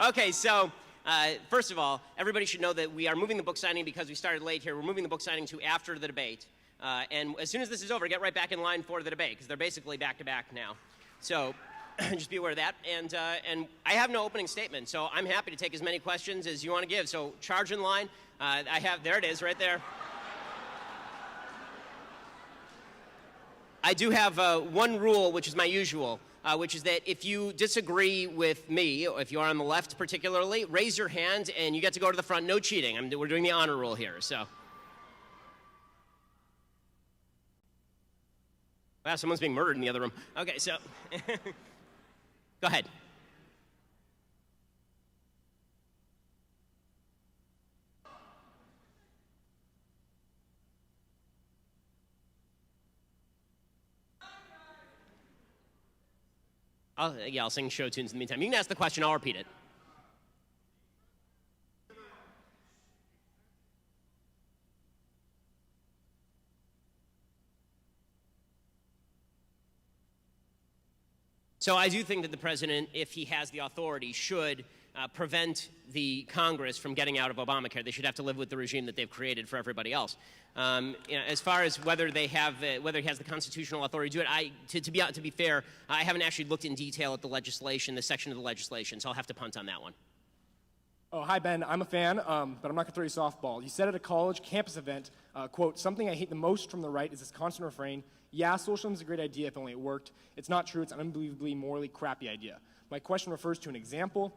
Okay, so first of all, everybody should know that we are moving the book signing because we started late here. We're moving the book signing to after the debate. And as soon as this is over, get right back in line for the debate because they're basically back-to-back now. So just be aware of that. And I have no opening statement, so I'm happy to take as many questions as you want to give. So charge in line. There it is, right there. I do have one rule, which is my usual, which is that if you disagree with me, if you are on the left particularly, raise your hand and you get to go to the front. No cheating. We're doing the honor rule here, so. Wow, someone's being murdered in the other room. Okay, so go ahead. I'll sing show tunes in the meantime. You can ask the question, I'll repeat it. So I do think that the president, if he has the authority, should prevent the Congress from getting out of Obamacare. They should have to live with the regime that they've created for everybody else. As far as whether he has the constitutional authority to do it, to be fair, I haven't actually looked in detail at the legislation, the section of the legislation, so I'll have to punt on that one. Oh, hi, Ben. I'm a fan, but I'm not going to throw you softball. You said at a college campus event, quote, "Something I hate the most from the right is this constant refrain, yeah, socialism is a great idea if only it worked. It's not true. It's an unbelievably morally crappy idea." My question refers to an example.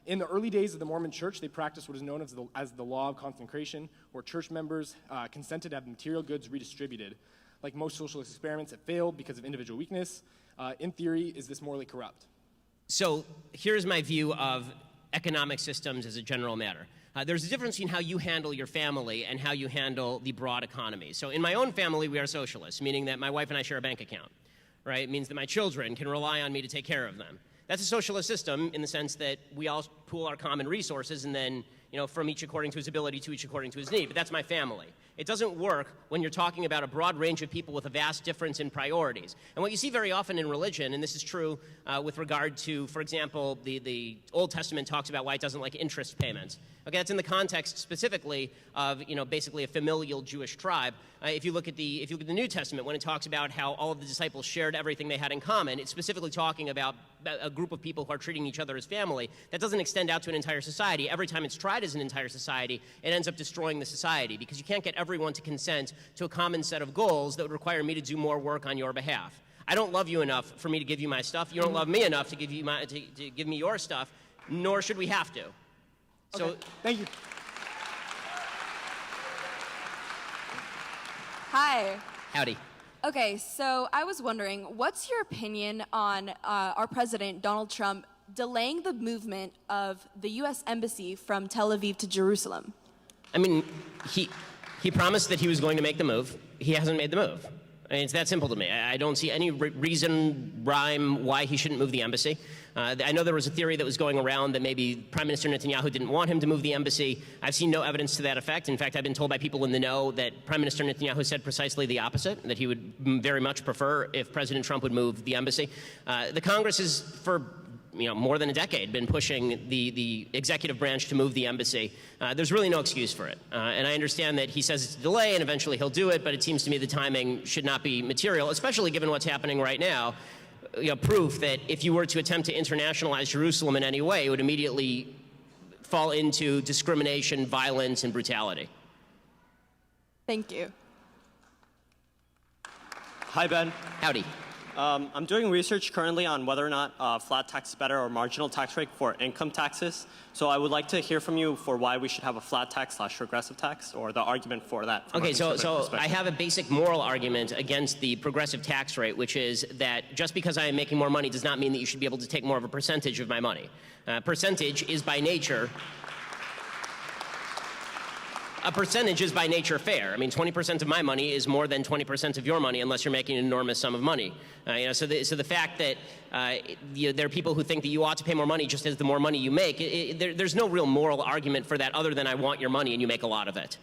In the early days of the Mormon Church, they practiced what is known as the law of consecration, where church members consented to have material goods redistributed. Like most socialist experiments, it failed because of individual weakness. In theory, is this morally corrupt? So here's my view of economic systems as a general matter. There's a difference between how you handle your family and how you handle the broad economy. So in my own family, we are socialists, meaning that my wife and I share a bank account, right? It means that my children can rely on me to take care of them. That's a socialist system in the sense that we all pool our common resources and then, from each according to his ability to each according to his need. But that's my family. It doesn't work when you're talking about a broad range of people with a vast difference in priorities. And what you see very often in religion, and this is true with regard to, for example, the Old Testament talks about why it doesn't like interest payments. Okay, that's in the context specifically of, basically a familial Jewish tribe. If you look at the New Testament, when it talks about how all of the disciples shared everything they had in common, it's specifically talking about a group of people who are treating each other as family. That doesn't extend out to an entire society. Every time it's tried as an entire society, it ends up destroying the society because you can't get everyone to consent to a common set of goals that would require me to do more work on your behalf. I don't love you enough for me to give you my stuff. You don't love me enough to give you to give me your stuff, nor should we have to. So, okay. Thank you. Hi. Howdy. Okay, so I was wondering, what's your opinion on our president, Donald Trump, delaying the movement of the U.S. Embassy from Tel Aviv to Jerusalem? I mean, he promised that he was going to make the move. He hasn't made the move. I mean, it's that simple to me. I don't see any rhyme why he shouldn't move the embassy. I know there was a theory that was going around that maybe Prime Minister Netanyahu didn't want him to move the embassy. I've seen no evidence to that effect. In fact, I've been told by people in the know that Prime Minister Netanyahu said precisely the opposite, that he would very much prefer if President Trump would move the embassy. The Congress is, for more than a decade, been pushing the executive branch to move the embassy. There's really no excuse for it. And I understand that he says it's a delay and eventually he'll do it, but it seems to me the timing should not be material, especially given what's happening right now. Proof that if you were to attempt to internationalize Jerusalem in any way, it would immediately fall into discrimination, violence, and brutality. Thank you. Hi, Ben. Howdy. I'm doing research currently on whether or not flat tax is better or marginal tax rate for income taxes. So I would like to hear from you for why we should have a flat tax / regressive tax, or the argument for that. Okay, so I have a basic moral argument against the progressive tax rate, which is that just because I am making more money does not mean that you should be able to take more of a percentage of my money. Percentage is by nature fair. I mean, 20% of my money is more than 20% of your money unless you're making an enormous sum of money. So the fact that there are people who think that you ought to pay more money just as the more money you make, there's no real moral argument for that other than I want your money and you make a lot of it.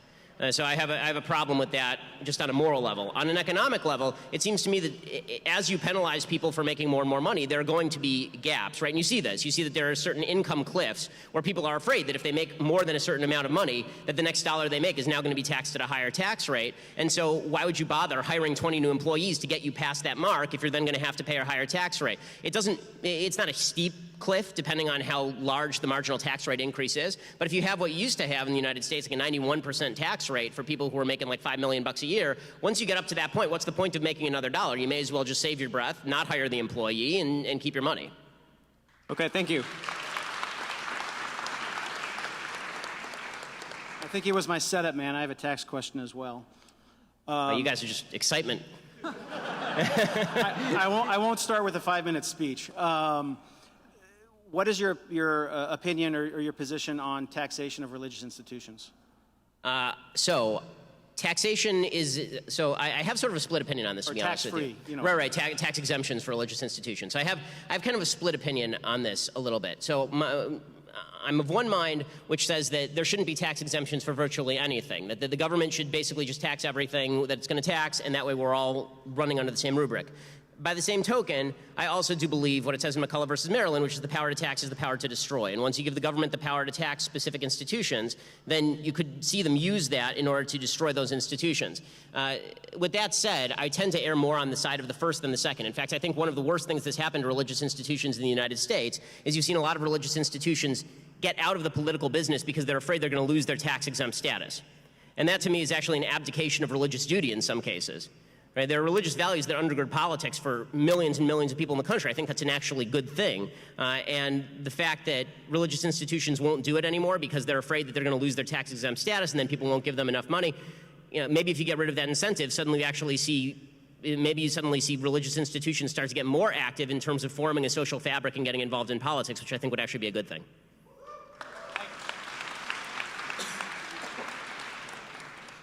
So I have a problem with that just on a moral level. On an economic level, it seems to me that as you penalize people for making more and more money, there are going to be gaps, right? And you see this. You see that there are certain income cliffs where people are afraid that if they make more than a certain amount of money, that the next dollar they make is now going to be taxed at a higher tax rate. And so why would you bother hiring 20 new employees to get you past that mark if you're then going to have to pay a higher tax rate? It's not a steep cliff, depending on how large the marginal tax rate increase is. But if you have what you used to have in the United States, like a 91% tax rate for people who are making like $5 million a year, once you get up to that point, what's the point of making another dollar? You may as well just save your breath, not hire the employee, and keep your money. Okay, thank you. I think he was my setup man. I have a tax question as well. You guys are just excitement. I won't start with a 5-minute speech. What is your opinion or your position on taxation of religious institutions? So taxation is, so I have sort of a split opinion on this, to be honest with you. Tax-free, you know. Right, tax exemptions for religious institutions. So I have kind of a split opinion on this a little bit. So I'm of one mind which says that there shouldn't be tax exemptions for virtually anything, that the government should basically just tax everything that it's going to tax, and that way we're all running under the same rubric. By the same token, I also do believe what it says in McCullough versus Maryland, which is the power to tax is the power to destroy. And once you give the government the power to tax specific institutions, then you could see them use that in order to destroy those institutions. With that said, I tend to err more on the side of the first than the second. In fact, I think one of the worst things that's happened to religious institutions in the United States is you've seen a lot of religious institutions get out of the political business because they're afraid they're going to lose their tax-exempt status. And that, to me, is actually an abdication of religious duty in some cases. Right? There are religious values that undergird politics for millions and millions of people in the country. I think that's an actually good thing. And the fact that religious institutions won't do it anymore because they're afraid that they're going to lose their tax-exempt status and then people won't give them enough money, maybe if you get rid of that incentive, suddenly you suddenly see religious institutions start to get more active in terms of forming a social fabric and getting involved in politics, which I think would actually be a good thing.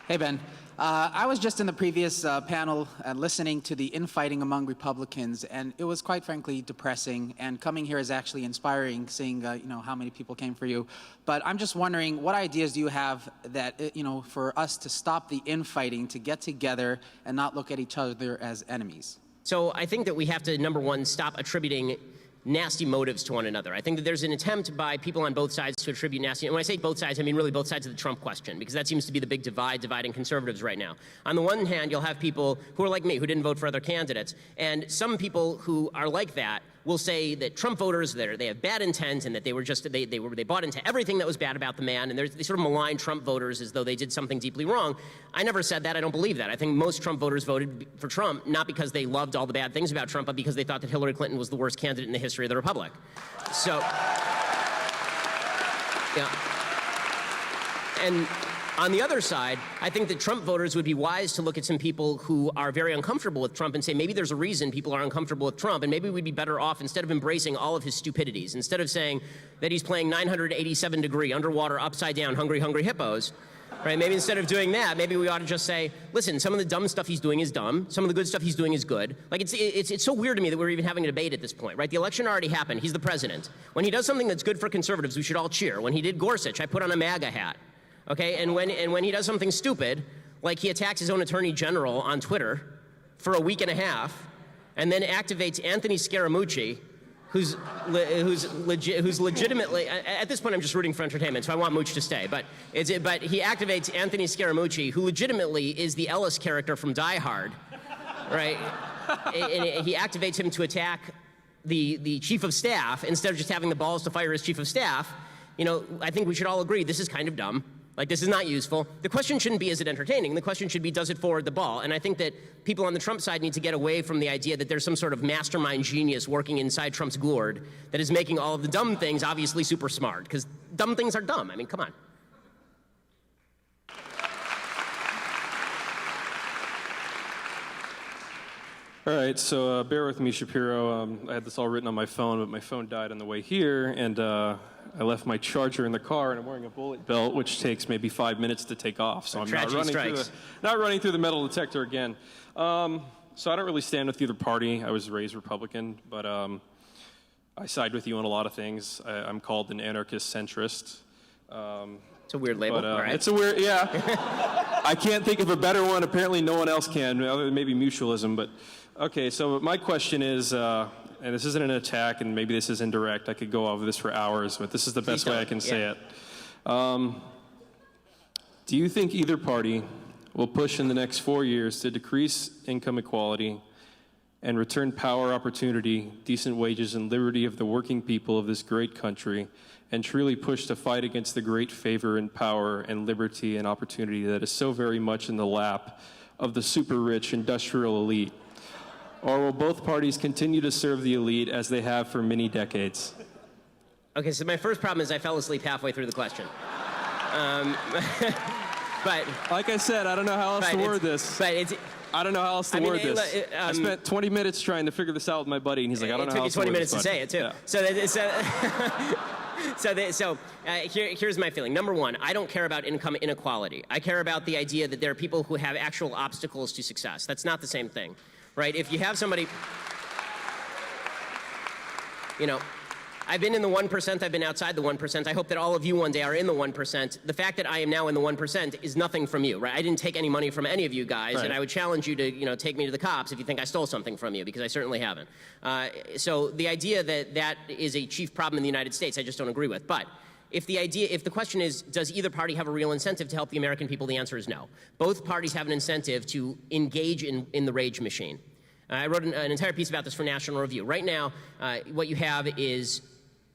Hey, Ben. I was just in the previous panel listening to the infighting among Republicans, and it was quite frankly depressing. And coming here is actually inspiring, seeing how many people came for you. But I'm just wondering, what ideas do you have that for us to stop the infighting, to get together and not look at each other as enemies? So I think that we have to, number one, stop attributing nasty motives to one another. I think that there's an attempt by people on both sides to attribute nasty, and when I say both sides, I mean really both sides of the Trump question, because that seems to be the big dividing conservatives right now. On the one hand, you'll have people who are like me, who didn't vote for other candidates, and some people who are like that will say that Trump voters, they have bad intent, and that they bought into everything that was bad about the man, and they sort of malign Trump voters as though they did something deeply wrong. I never said that. I don't believe that. I think most Trump voters voted for Trump not because they loved all the bad things about Trump, but because they thought that Hillary Clinton was the worst candidate in the history of the Republic. So, yeah. And on the other side, I think that Trump voters would be wise to look at some people who are very uncomfortable with Trump and say, maybe there's a reason people are uncomfortable with Trump, and maybe we'd be better off, instead of embracing all of his stupidities, instead of saying that he's playing 987-degree underwater, upside-down, hungry, hungry hippos, right? Maybe instead of doing that, maybe we ought to just say, listen, some of the dumb stuff he's doing is dumb, some of the good stuff he's doing is good. Like, it's so weird to me that we're even having a debate at this point, right? The election already happened. He's the president. When he does something that's good for conservatives, we should all cheer. When he did Gorsuch, I put on a MAGA hat. Okay, and when he does something stupid, like he attacks his own attorney general on Twitter for a week and a half, and then activates Anthony Scaramucci, who's legitimately, at this point I'm just rooting for entertainment, so I want Mooch to stay, but he activates Anthony Scaramucci, who legitimately is the Ellis character from Die Hard, right? And he activates him to attack the chief of staff instead of just having the balls to fire his chief of staff. I think we should all agree this is kind of dumb. Like, this is not useful. The question shouldn't be, is it entertaining? The question should be, does it forward the ball? And I think that people on the Trump side need to get away from the idea that there's some sort of mastermind genius working inside Trump's gourd that is making all of the dumb things obviously super smart, because dumb things are dumb. I mean, come on. All right, so bear with me, Shapiro. I had this all written on my phone, but my phone died on the way here, and I left my charger in the car, and I'm wearing a bullet belt, which takes maybe 5 minutes to take off. So I'm not running through the metal detector again. So I don't really stand with either party. I was raised Republican, but I side with you on a lot of things. I'm called an anarchist centrist. So a weird label. But All right. it's a weird, yeah. I can't think of a better one. Apparently no one else can, other than maybe mutualism. But okay, so my question is, and this isn't an attack, and maybe this is indirect. I could go over this for hours, but this is the best way I can say it. Do you think either party will push in the next 4 years to decrease income equality and return power, opportunity, decent wages, and liberty of the working people of this great country, and truly push to fight against the great favor and power and liberty and opportunity that is so very much in the lap of the super rich industrial elite? Or will both parties continue to serve the elite as they have for many decades? Okay, so my first problem is I fell asleep halfway through the question. But like I said, I don't know how else to word this. But it's. I don't know how else to word this. I spent 20 minutes trying to figure this out with my buddy, and he's like, I don't know how else to word this. It took you 20 minutes to say it, too. Yeah. Here's my feeling. Number one, I don't care about income inequality. I care about the idea that there are people who have actual obstacles to success. That's not the same thing, right? If you have somebody, you know, I've been in the 1%, I've been outside the 1%. I hope that all of you one day are in the 1%. The fact that I am now in the 1% is nothing from you, right? I didn't take any money from any of you guys, and I would challenge you to, take me to the cops if you think I stole something from you, because I certainly haven't. So the idea that that is a chief problem in the United States, I just don't agree with. But if the question is, does either party have a real incentive to help the American people, the answer is no. Both parties have an incentive to engage in the rage machine. I wrote an entire piece about this for National Review. Right now, what you have is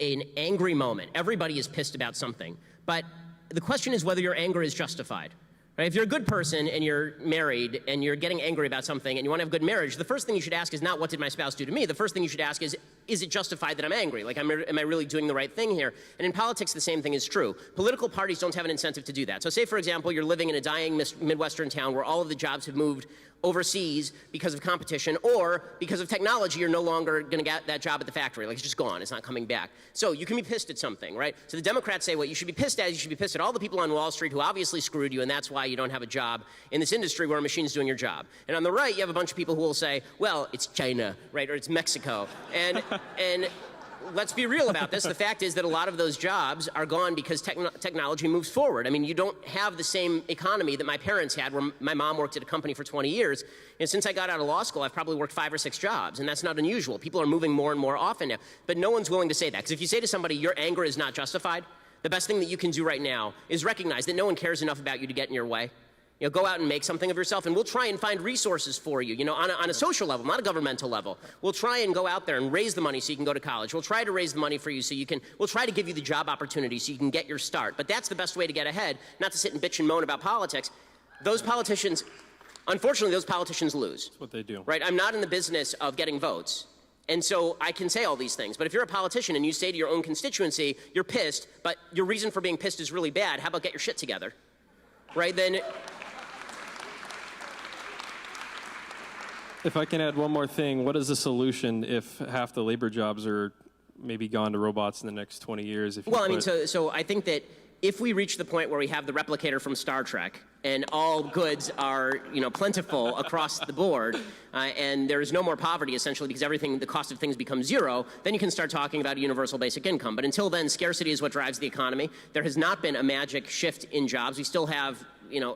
an angry moment. Everybody is pissed about something. But the question is whether your anger is justified. Right? If you're a good person and you're married and you're getting angry about something and you want to have a good marriage, the first thing you should ask is not what did my spouse do to me? The first thing you should ask is it justified that I'm angry? Like, am I really doing the right thing here? And in politics, the same thing is true. Political parties don't have an incentive to do that. So say, for example, you're living in a dying Midwestern town where all of the jobs have moved overseas because of competition, or because of technology, you're no longer going to get that job at the factory. Like, it's just gone. It's not coming back. So you can be pissed at something, right? So the Democrats say what you should be pissed at is you should be pissed at all the people on Wall Street who obviously screwed you, and that's why you don't have a job in this industry where a machine's doing your job. And on the right, you have a bunch of people who will say, well, it's China, right, or it's Mexico. And let's be real about this. The fact is that a lot of those jobs are gone because technology moves forward. I mean, you don't have the same economy that my parents had, where my mom worked at a company for 20 years. And since I got out of law school, I've probably worked 5 or 6 jobs, and that's not unusual. People are moving more and more often now. But no one's willing to say that. Because if you say to somebody, your anger is not justified, the best thing that you can do right now is recognize that no one cares enough about you to get in your way. Go out and make something of yourself, and we'll try and find resources for you, on a social level, not a governmental level. We'll try and go out there and raise the money so you can go to college. We'll try to raise the money for you so we'll try to give you the job opportunity so you can get your start. But that's the best way to get ahead, not to sit and bitch and moan about politics. Unfortunately, those politicians lose. That's what they do. Right? I'm not in the business of getting votes. And so I can say all these things. But if you're a politician and you say to your own constituency, you're pissed, but your reason for being pissed is really bad, how about get your shit together? Right? Then... If I can add one more thing, what is the solution if half the labor jobs are maybe gone to robots in the next 20 years? So I think that if we reach the point where we have the replicator from Star Trek and all goods are, plentiful across the board, and there is no more poverty essentially because the cost of things becomes zero, then you can start talking about a universal basic income. But until then, scarcity is what drives the economy. There has not been a magic shift in jobs. We still have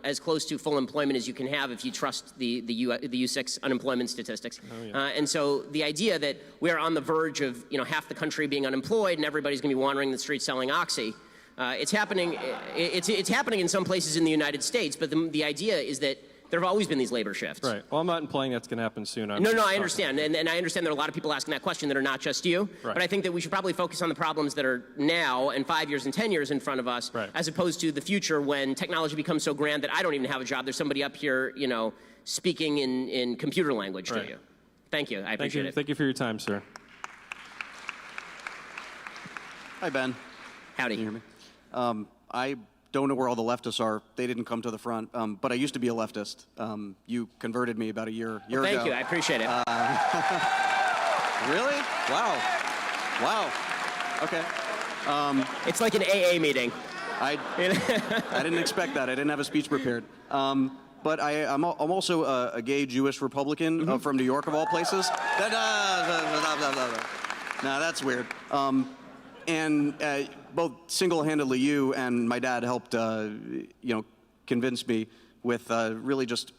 as close to full employment as you can have if you trust the U6 unemployment statistics. Oh, yeah. And so the idea that we're on the verge of half the country being unemployed and everybody's going to be wandering the streets selling Oxy, it's happening. It's happening in some places in the United States, but the idea is that there have always been these labor shifts. Right. Well, I'm not implying that's going to happen soon. No, I understand. And I understand there are a lot of people asking that question that are not just you. Right. But I think that we should probably focus on the problems that are now and 5 years and 10 years in front of us, right, as opposed to the future when technology becomes so grand that I don't even have a job. There's somebody up here, speaking in computer language to you. Thank you. I appreciate it. Thank you for your time, sir. Hi, Ben. Howdy. Can you hear me? I don't know where all the leftists are. They didn't come to the front, but I used to be a leftist. You converted me about a year ago. Thank you. I appreciate it. Really? Wow. Okay. It's like an AA meeting. I didn't expect that. I didn't have a speech prepared. But I'm also a gay Jewish Republican from New York, of all places. No, that's weird. And both single-handedly, you and my dad helped, convince me with really just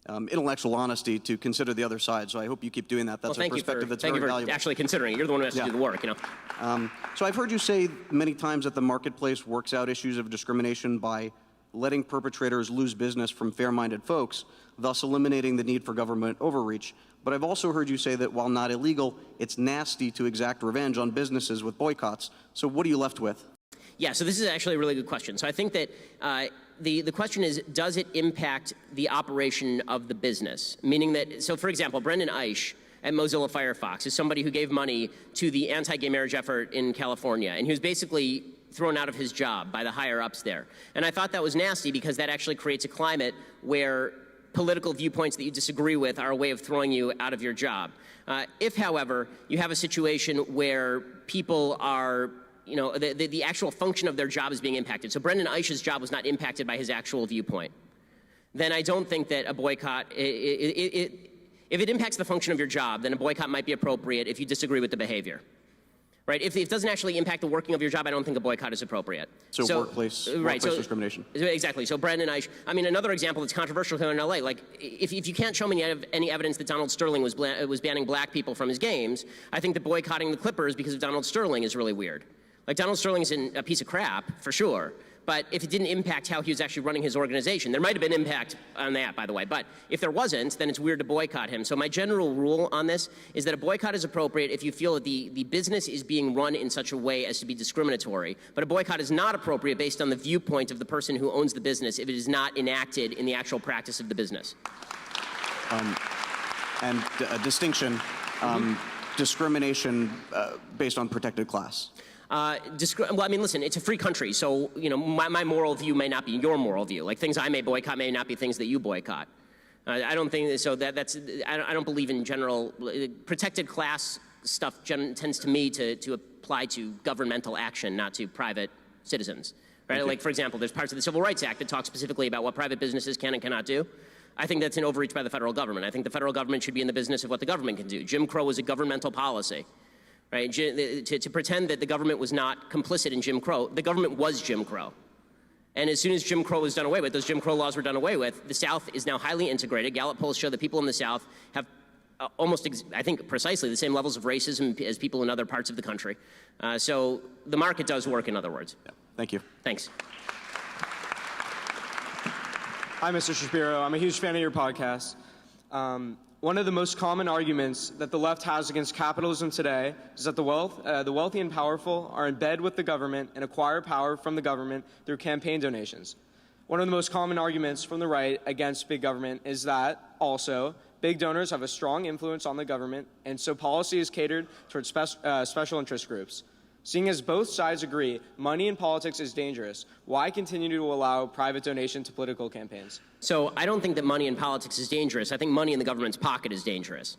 intellectual honesty to consider the other side. So I hope you keep doing that. That's a perspective that's very valuable. Thank you for actually considering it. You're the one who has to do the work, you know. So I've heard you say many times that the marketplace works out issues of discrimination by letting perpetrators lose business from fair-minded folks, thus eliminating the need for government overreach. But I've also heard you say that while not illegal, it's nasty to exact revenge on businesses with boycotts. So what are you left with? Yeah, so this is actually a really good question. So I think that the question is, does it impact the operation of the business? Meaning that, so for example, Brendan Eich at Mozilla Firefox is somebody who gave money to the anti-gay marriage effort in California, and he was basically thrown out of his job by the higher-ups there. And I thought that was nasty because that actually creates a climate where political viewpoints that you disagree with are a way of throwing you out of your job. If, however, you have a situation where people are, the actual function of their job is being impacted. So Brendan Eich's job was not impacted by his actual viewpoint. Then I don't think that a boycott, if it impacts the function of your job, then a boycott might be appropriate if you disagree with the behavior. Right? If it doesn't actually impact the working of your job, I don't think a boycott is appropriate. So workplace discrimination. Exactly. So Brendan Eich, I mean, another example that's controversial here in LA, like if you can't show me any evidence that Donald Sterling was banning black people from his games, I think that boycotting the Clippers because of Donald Sterling is really weird. Like Donald Sterling's a piece of crap, for sure. But if it didn't impact how he was actually running his organization, there might have been impact on that, by the way. But if there wasn't, then it's weird to boycott him. So my general rule on this is that a boycott is appropriate if you feel that the business is being run in such a way as to be discriminatory. But a boycott is not appropriate based on the viewpoint of the person who owns the business if it is not enacted in the actual practice of the business. And a distinction, discrimination based on protected class. Well, I mean, listen, it's a free country, so, my moral view may not be your moral view. Like, things I may boycott may not be things that you boycott. I don't think, so I don't believe in general, protected class stuff tends to me to apply to governmental action, not to private citizens, right? Like, for example, there's parts of the Civil Rights Act that talk specifically about what private businesses can and cannot do. I think that's an overreach by the federal government. I think the federal government should be in the business of what the government can do. Jim Crow was a governmental policy. Right? To pretend that the government was not complicit in Jim Crow, the government was Jim Crow. And as soon as Jim Crow was done away with, those Jim Crow laws were done away with, the South is now highly integrated. Gallup polls show that people in the South have almost, I think, precisely the same levels of racism as people in other parts of the country. So the market does work, in other words. Yeah. Thank you. Thanks. Hi, Mr. Shapiro. I'm a huge fan of your podcast. One of the most common arguments that the left has against capitalism today is that the wealthy and powerful are in bed with the government and acquire power from the government through campaign donations. One of the most common arguments from the right against big government is that, also, big donors have a strong influence on the government, and so policy is catered towards special interest groups. Seeing as both sides agree money in politics is dangerous, why continue to allow private donation to political campaigns? So I don't think that money in politics is dangerous. I think money in the government's pocket is dangerous.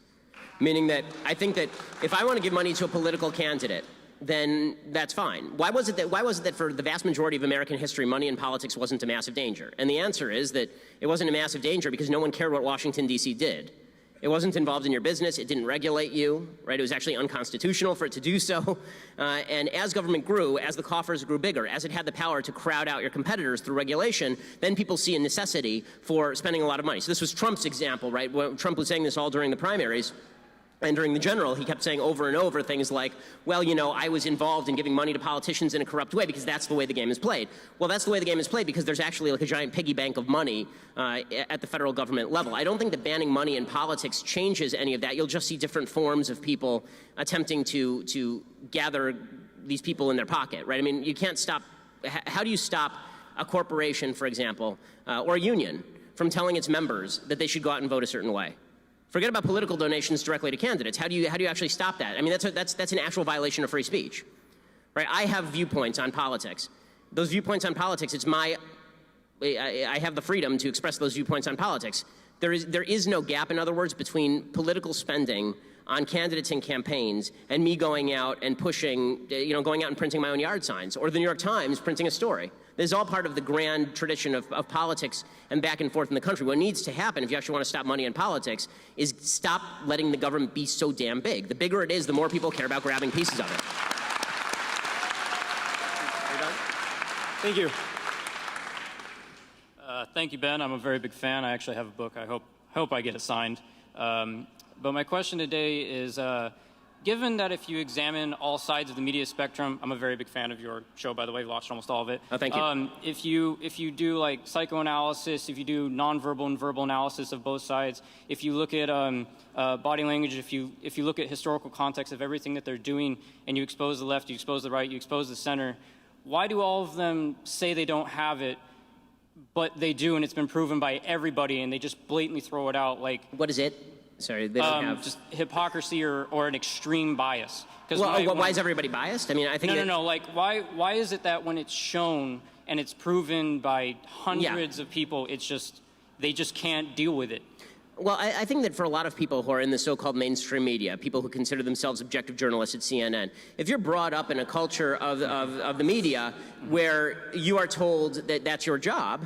Meaning that I think that if I want to give money to a political candidate, then that's fine. Why was it that for the vast majority of American history, money in politics wasn't a massive danger? And the answer is that it wasn't a massive danger because no one cared what Washington, D.C. did. It wasn't involved in your business. It didn't regulate you, right? It was actually unconstitutional for it to do so. And as government grew, as the coffers grew bigger, as it had the power to crowd out your competitors through regulation, then people see a necessity for spending a lot of money. So this was Trump's example, right? When Trump was saying this all during the primaries. And during the general, he kept saying over and over things like, well, I was involved in giving money to politicians in a corrupt way because that's the way the game is played. Well, that's the way the game is played because there's actually like a giant piggy bank of money at the federal government level. I don't think that banning money in politics changes any of that. You'll just see different forms of people attempting to gather these people in their pocket, right? I mean, you can't stop. How do you stop a corporation, for example, or a union from telling its members that they should go out and vote a certain way? Forget about political donations directly to candidates. How do you actually stop that? I mean, that's an actual violation of free speech, right? I have viewpoints on politics. Those viewpoints on politics, I have the freedom to express those viewpoints on politics. There is no gap, in other words, between political spending on candidates and campaigns and me going out and pushing, going out and printing my own yard signs, or the New York Times printing a story. This is all part of the grand tradition of politics and back and forth in the country. What needs to happen, if you actually want to stop money in politics, is stop letting the government be so damn big. The bigger it is, the more people care about grabbing pieces of it. Thank you. Thank you, Ben. I'm a very big fan. I actually have a book. I hope I get it signed. But my question today is, given that if you examine all sides of the media spectrum, I'm a very big fan of your show, by the way. I've watched almost all of it. Oh, thank you. If you do like psychoanalysis, if you do nonverbal and verbal analysis of both sides, if you look at body language, if you look at historical context of everything that they're doing, and you expose the left, you expose the right, you expose the center, why do all of them say they don't have it, but they do, and it's been proven by everybody, and they just blatantly throw it out? Like, What is it? Sorry, they don't have... just hypocrisy or an extreme bias. Well, why is everybody biased? I mean, I think No. Like, why is it that when it's shown and it's proven by hundreds of people, they just can't deal with it? Well, I think that for a lot of people who are in the so-called mainstream media, people who consider themselves objective journalists at CNN, if you're brought up in a culture of the media where you are told that that's your job,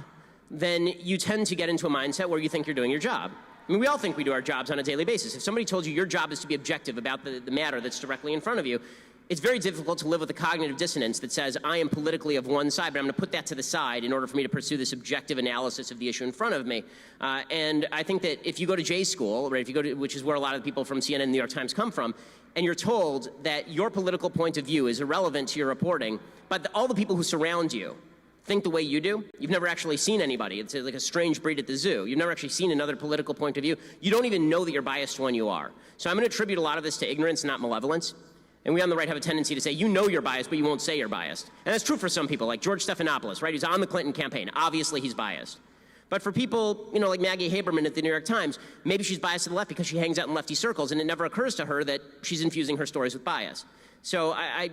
then you tend to get into a mindset where you think you're doing your job. I mean, we all think we do our jobs on a daily basis. If somebody told you your job is to be objective about the matter that's directly in front of you, it's very difficult to live with a cognitive dissonance that says, I am politically of one side, but I'm going to put that to the side in order for me to pursue this objective analysis of the issue in front of me. And I think that if you go to J school, right, if you go to, which is where a lot of the people from CNN and New York Times come from, and you're told that your political point of view is irrelevant to your reporting, but all the people who surround you think the way you do, you've never actually seen anybody. It's like a strange breed at the zoo. You've never actually seen another political point of view. You don't even know that you're biased when you are. So I'm going to attribute a lot of this to ignorance, not malevolence. And we on the right have a tendency to say, you know you're biased, but you won't say you're biased. And that's true for some people, like George Stephanopoulos, right? He's on the Clinton campaign. Obviously, he's biased. But for people, you know, like Maggie Haberman at the New York Times, maybe she's biased to the left because she hangs out in lefty circles, and it never occurs to her that she's infusing her stories with bias. So I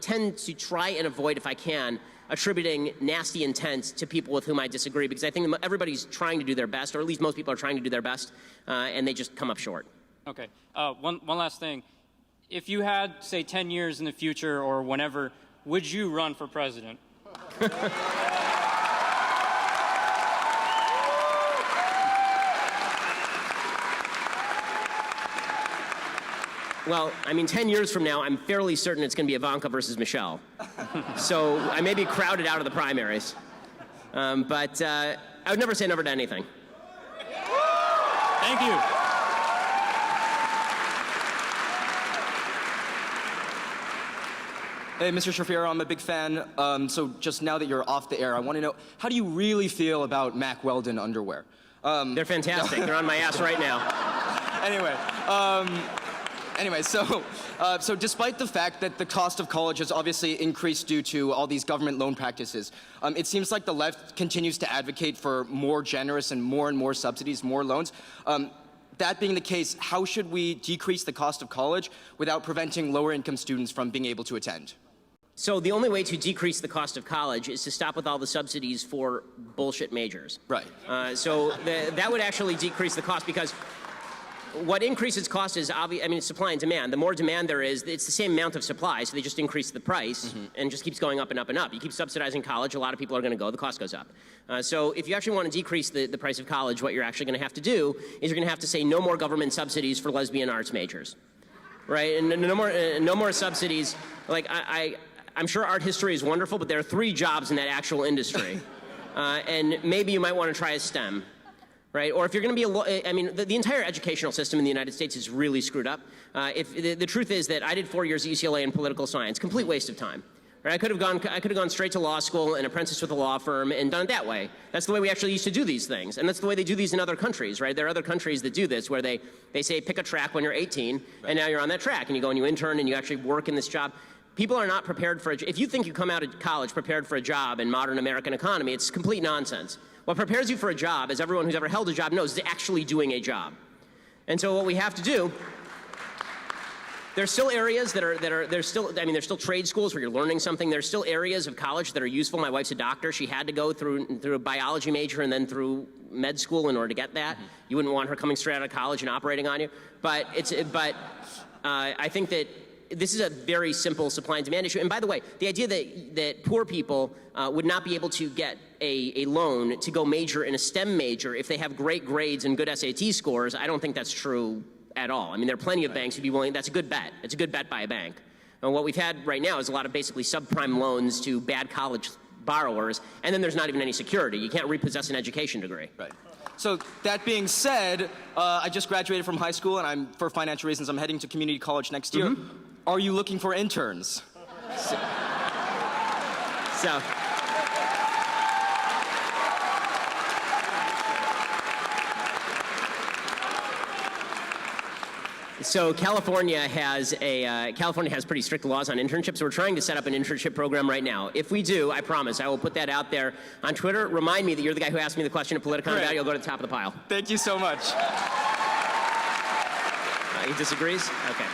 tend to try and avoid, if I can, attributing nasty intent to people with whom I disagree, because I think everybody's trying to do their best, or at least most people are trying to do their best, and they just come up short. Okay. One last thing. If you had, say, 10 years in the future or whenever, would you run for president? Well, I mean, 10 years from now, I'm fairly certain it's going to be Ivanka versus Michelle. So I may be crowded out of the primaries. But I would never say never to anything. Thank you. Hey, Mr. Shapiro, I'm a big fan. So just now that you're off the air, I want to know, how do you really feel about Mack Weldon underwear? They're fantastic. They're on my ass right now. Anyway, so despite the fact that the cost of college has obviously increased due to all these government loan practices, it seems like the left continues to advocate for more generous and more subsidies, more loans. That being the case, how should we decrease the cost of college without preventing lower-income students from being able to attend? So the only way to decrease the cost of college is to stop with all the subsidies for bullshit majors. Right. So that would actually decrease the cost, because what increases cost is it's supply and demand. The more demand there is, it's the same amount of supply, so they just increase the price and just keeps going up and up and up. You keep subsidizing college, a lot of people are going to go, the cost goes up. So if you actually want to decrease the price of college, what you're actually going to have to do is you're going to have to say no more government subsidies for lesbian arts majors, right? And no more subsidies. Like I'm sure art history is wonderful, but there are 3 jobs in that actual industry, and maybe you might want to try a STEM. Right? Or if you're going to be the entire educational system in the United States is really screwed up. The truth is that I did 4 years at UCLA in political science, complete waste of time. Right? I could have gone straight to law school and apprenticed with a law firm and done it that way. That's the way we actually used to do these things, and that's the way they do these in other countries. Right? There are other countries that do this, where they say pick a track when you're 18, and now you're on that track, and you go and you intern and you actually work in this job. People are not prepared for if you think you come out of college prepared for a job in modern American economy, it's complete nonsense. What prepares you for a job, as everyone who's ever held a job knows, is actually doing a job. And so what we have to do, there's still areas there's still trade schools where you're learning something. There's still areas of college that are useful. My wife's a doctor. She had to go through a biology major and then through med school in order to get that. You wouldn't want her coming straight out of college and operating on you. But I think that this is a very simple supply and demand issue. And by the way, the idea that poor people would not be able to get a loan to go major in a STEM major if they have great grades and good SAT scores, I don't think that's true at all. I mean, there are plenty of banks who'd be willing. That's a good bet. It's a good bet by a bank. And what we've had right now is a lot of basically subprime loans to bad college borrowers, and then there's not even any security. You can't repossess an education degree. Right. So that being said, I just graduated from high school, and for financial reasons, I'm heading to community college next year. Are you looking for interns? So California has pretty strict laws on internships. So we're trying to set up an internship program right now. If we do, I promise, I will put that out there on Twitter. Remind me that you're the guy who asked me the question at Politicon about it. You'll go to the top of the pile. Thank you so much. He disagrees? Okay.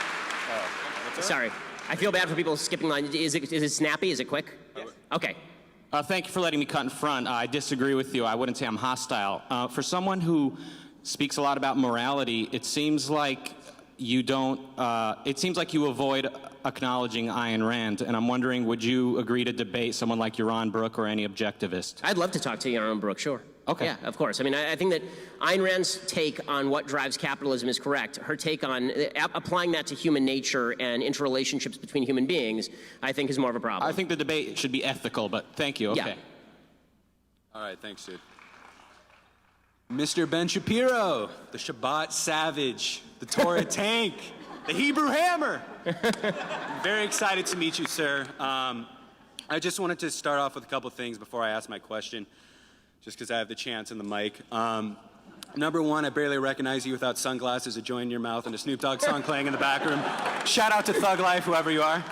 Sorry. I feel bad for people skipping lines. Is it snappy? Is it quick? Yes. Okay. Thank you for letting me cut in front. I disagree with you. I wouldn't say I'm hostile. For someone who speaks a lot about morality, it seems like you don't. It seems like you avoid acknowledging Ayn Rand, and I'm wondering, would you agree to debate someone like Yaron Brook or any objectivist? I'd love to talk to Yaron Brook, sure. Okay. Yeah, of course. I mean, I think that Ayn Rand's take on what drives capitalism is correct. Her take on applying that to human nature and interrelationships between human beings, I think, is more of a problem. I think the debate should be ethical, but thank you. Okay. Yeah. All right, thanks, dude. Mr. Ben Shapiro, the Shabbat Savage, the Torah Tank, the Hebrew Hammer. I'm very excited to meet you, sir. I just wanted to start off with a couple things before I ask my question, just because I have the chance and the mic. Number one, I barely recognize you without sunglasses, a joint in your mouth, and a Snoop Dogg song playing in the back room. Shout out to Thug Life, whoever you are.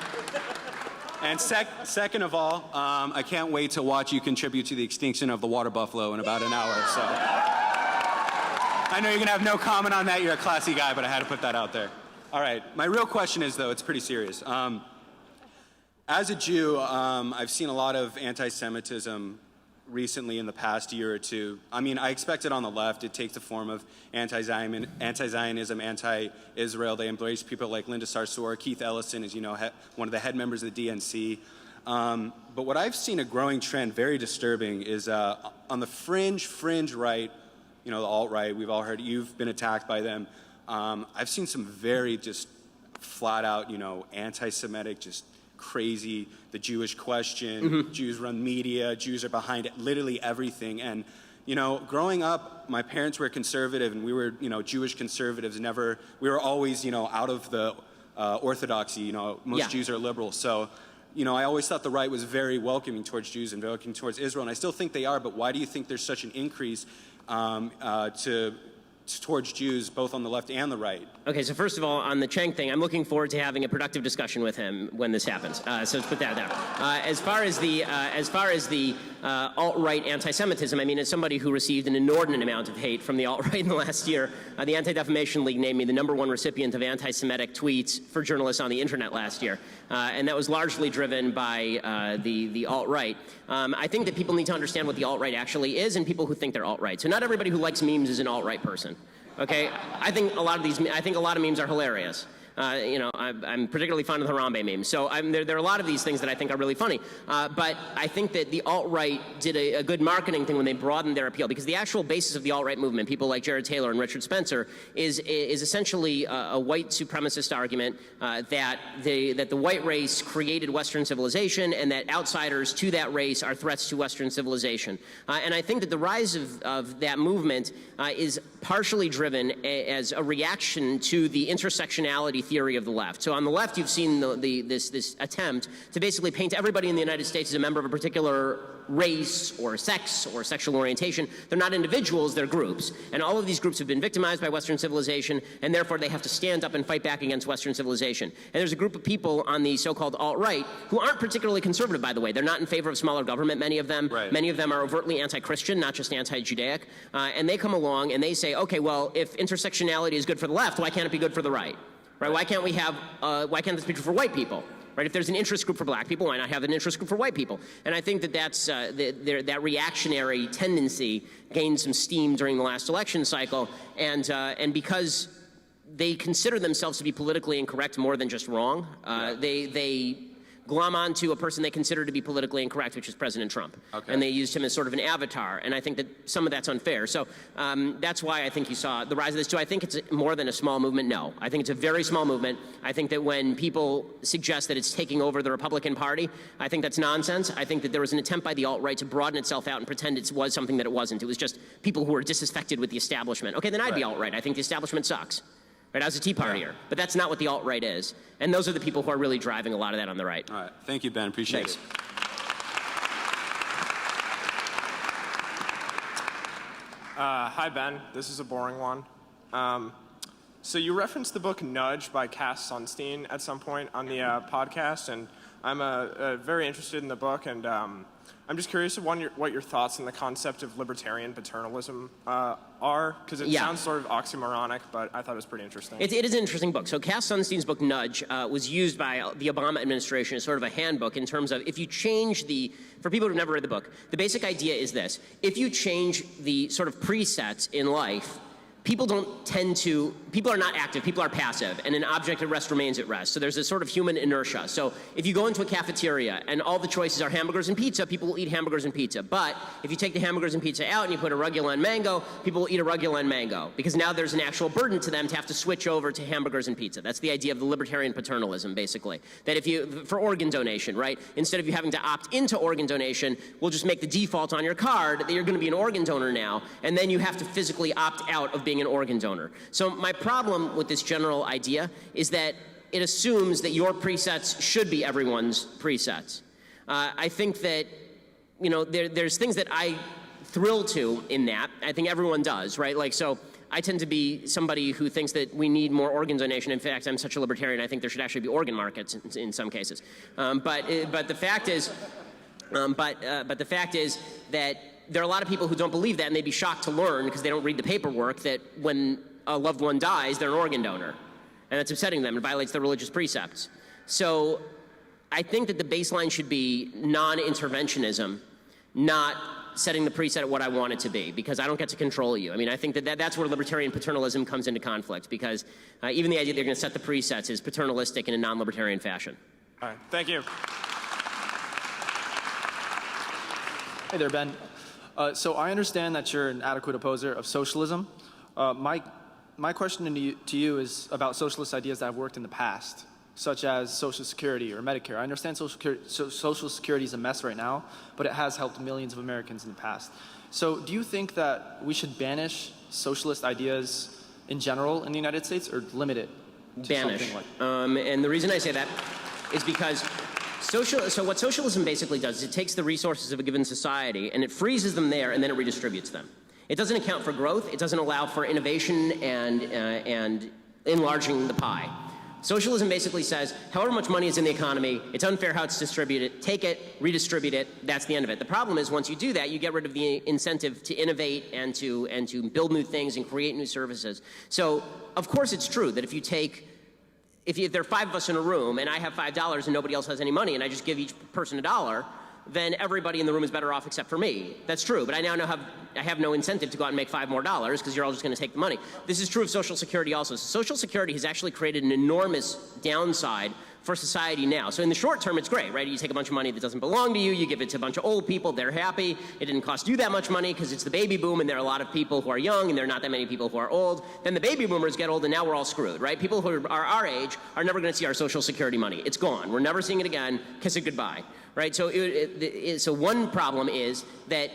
And second of all, I can't wait to watch you contribute to the extinction of the water buffalo in about an hour. So I know you're gonna have no comment on that. You're a classy guy, but I had to put that out there. All right, my real question is, though, it's pretty serious. As a Jew, I've seen a lot of anti-Semitism recently in the past year or two. I mean, I expect it on the left. It takes the form of anti-Zionism, anti-Israel. They embrace people like Linda Sarsour. Keith Ellison is, one of the head members of the DNC. But what I've seen a growing trend, very disturbing, is on the fringe right, the alt-right. We've all heard, you've been attacked by them. I've seen some very just flat out, anti-Semitic, just crazy, the Jewish question, Jews run media, Jews are behind literally everything. And, growing up, my parents were conservative and we were, Jewish conservatives, we were always, out of the orthodoxy, most Jews are liberal. So, I always thought the right was very welcoming towards Jews and welcoming towards Israel, and I still think they are, but why do you think there's such an increase towards Jews, both on the left and the right? Okay, so first of all, on the Cheng thing, I'm looking forward to having a productive discussion with him when this happens. So let's put that there. As far as the alt-right anti-Semitism, I mean, as somebody who received an inordinate amount of hate from the alt-right in the last year, the Anti-Defamation League named me the #1 recipient of anti-Semitic tweets for journalists on the internet last year, and that was largely driven by the alt-right. I think that people need to understand what the alt-right actually is, and people who think they're alt-right. So not everybody who likes memes is an alt-right person. Okay, I think a lot of memes are hilarious. I'm particularly fond of the Harambe memes. So there are a lot of these things that I think are really funny. But I think that the alt-right did a good marketing thing when they broadened their appeal, because the actual basis of the alt-right movement, people like Jared Taylor and Richard Spencer, is essentially a white supremacist argument that the white race created Western civilization and that outsiders to that race are threats to Western civilization. And I think that the rise of that movement is partially driven as a reaction to the intersectionality theory of the left. So on the left, you've seen this attempt to basically paint everybody in the United States as a member of a particular race or sex or sexual orientation. They're not individuals, they're groups. And all of these groups have been victimized by Western civilization, and therefore they have to stand up and fight back against Western civilization. And there's a group of people on the so-called alt-right who aren't particularly conservative, by the way. They're not in favor of smaller government, many of them. Right. Many of them are overtly anti-Christian, not just anti-Judaic. And they come along and they say, okay, well, if intersectionality is good for the left, why can't it be good for the right? Right? Why can't this be true for white people? Right? If there's an interest group for black people, why not have an interest group for white people? And I think that that reactionary tendency gained some steam during the last election cycle, and because they consider themselves to be politically incorrect more than just wrong, they glom onto a person they consider to be politically incorrect, which is President Trump. Okay. And they used him as sort of an avatar. And I think that some of that's unfair. So that's why I think you saw the rise of this. Do I think it's more than a small movement? No. I think it's a very small movement. I think that when people suggest that it's taking over the Republican Party, I think that's nonsense. I think that there was an attempt by the alt-right to broaden itself out and pretend it was something that it wasn't. It was just people who were disaffected with the establishment. Okay, then I'd be alt-right. I think the establishment sucks. Right, I was a Tea Partier, but that's not what the alt-right is. And those are the people who are really driving a lot of that on the right. All right. Thank you, Ben. Appreciate Thanks. it. Hi, Ben. This is a boring one. So you referenced the book Nudge by Cass Sunstein at some point on the podcast, and I'm very interested in the book, and I'm just curious what your thoughts on the concept of libertarian paternalism are, because it sounds sort of oxymoronic, but I thought it was pretty interesting. It is an interesting book. So Cass Sunstein's book Nudge was used by the Obama administration as sort of a handbook in terms of if you change for people who've never read the book, the basic idea is this: if you change the sort of presets in life, people are not active, people are passive, and an object at rest remains at rest. So there's this sort of human inertia. So if you go into a cafeteria and all the choices are hamburgers and pizza, people will eat hamburgers and pizza. But if you take the hamburgers and pizza out and you put arugula and mango, people will eat arugula and mango, because now there's an actual burden to them to have to switch over to hamburgers and pizza. That's the idea of the libertarian paternalism, basically. That for organ donation, right? Instead of you having to opt into organ donation, we'll just make the default on your card that you're going to be an organ donor now, and then you have to physically opt out of being an organ donor. So my problem with this general idea is that it assumes that your presets should be everyone's presets. I think that, there's things that I thrill to in that. I think everyone does, right? Like, so I tend to be somebody who thinks that we need more organ donation. In fact, I'm such a libertarian, I think there should actually be organ markets in some cases. But the fact is that there are a lot of people who don't believe that, and they'd be shocked to learn, because they don't read the paperwork, that when a loved one dies, they're an organ donor. And that's upsetting them. It violates their religious precepts. So I think that the baseline should be non-interventionism, not setting the preset at what I want it to be, because I don't get to control you. I mean, I think that's where libertarian paternalism comes into conflict, because even the idea that you're going to set the presets is paternalistic in a non-libertarian fashion. All right. Thank you. Hey there, Ben. So I understand that you're an adequate opposer of socialism. My question to you is about socialist ideas that have worked in the past, such as Social Security or Medicare. I understand Social Security is a mess right now, but it has helped millions of Americans in the past. So do you think that we should banish socialist ideas in general in the United States, or limit it to Banish. something like And the reason I say that is because so what socialism basically does is it takes the resources of a given society and it freezes them there, and then it redistributes them. It doesn't account for growth. It doesn't allow for innovation and enlarging the pie. Socialism basically says, however much money is in the economy, it's unfair how it's distributed. Take it, redistribute it. That's the end of it. The problem is, once you do that, you get rid of the incentive to innovate and to build new things and create new services. So, of course, it's true that if there are 5 of us in a room and I have $5 and nobody else has any money, and I just give each person $1, then everybody in the room is better off except for me. That's true, but I now have no incentive to go out and make $5 more, because you're all just going to take the money. This is true of Social Security also. So Social Security has actually created an enormous downside for society now. So in the short term, it's great, right? You take a bunch of money that doesn't belong to you, you give it to a bunch of old people, they're happy. It didn't cost you that much money because it's the baby boom, and there are a lot of people who are young, and there are not that many people who are old. Then the baby boomers get old, and now we're all screwed, right? People who are our age are never going to see our Social Security money. It's gone. We're never seeing it again. Kiss it goodbye, right? So, so one problem is that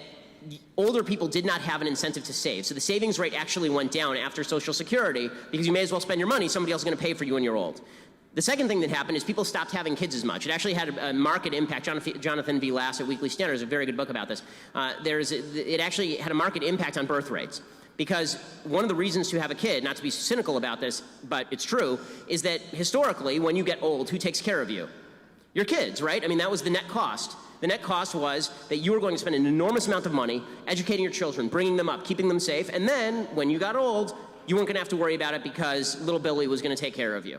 older people did not have an incentive to save. So the savings rate actually went down after Social Security, because you may as well spend your money. Somebody else is going to pay for you when you're old. The second thing that happened is people stopped having kids as much. It actually had a market impact. Jonathan V. Lass at Weekly Standard has a very good book about this. It actually had a market impact on birth rates. Because one of the reasons to have a kid, not to be cynical about this, but it's true, is that historically, when you get old, who takes care of you? Your kids, right? I mean, that was the net cost. The net cost was that you were going to spend an enormous amount of money educating your children, bringing them up, keeping them safe, and then, when you got old, you weren't going to have to worry about it because little Billy was going to take care of you.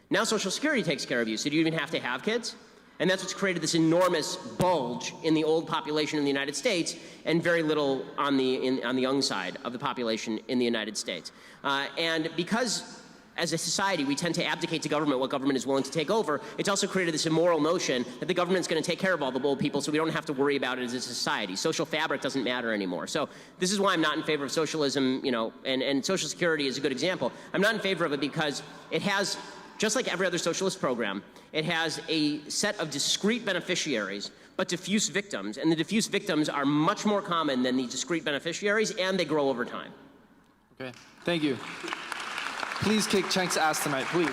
Now Social Security takes care of you, so do you even have to have kids? And that's what's created this enormous bulge in the old population in the United States, and very little on the young side of the population in the United States. And because as a society, we tend to abdicate to government what government is willing to take over. It's also created this immoral notion that the government's going to take care of all the old people, so we don't have to worry about it as a society. Social fabric doesn't matter anymore. So this is why I'm not in favor of socialism, and Social Security is a good example. I'm not in favor of it because it has, just like every other socialist program, it has a set of discrete beneficiaries but diffuse victims, and the diffuse victims are much more common than the discrete beneficiaries, and they grow over time. Okay, thank you. Please kick Chank's ass tonight, please.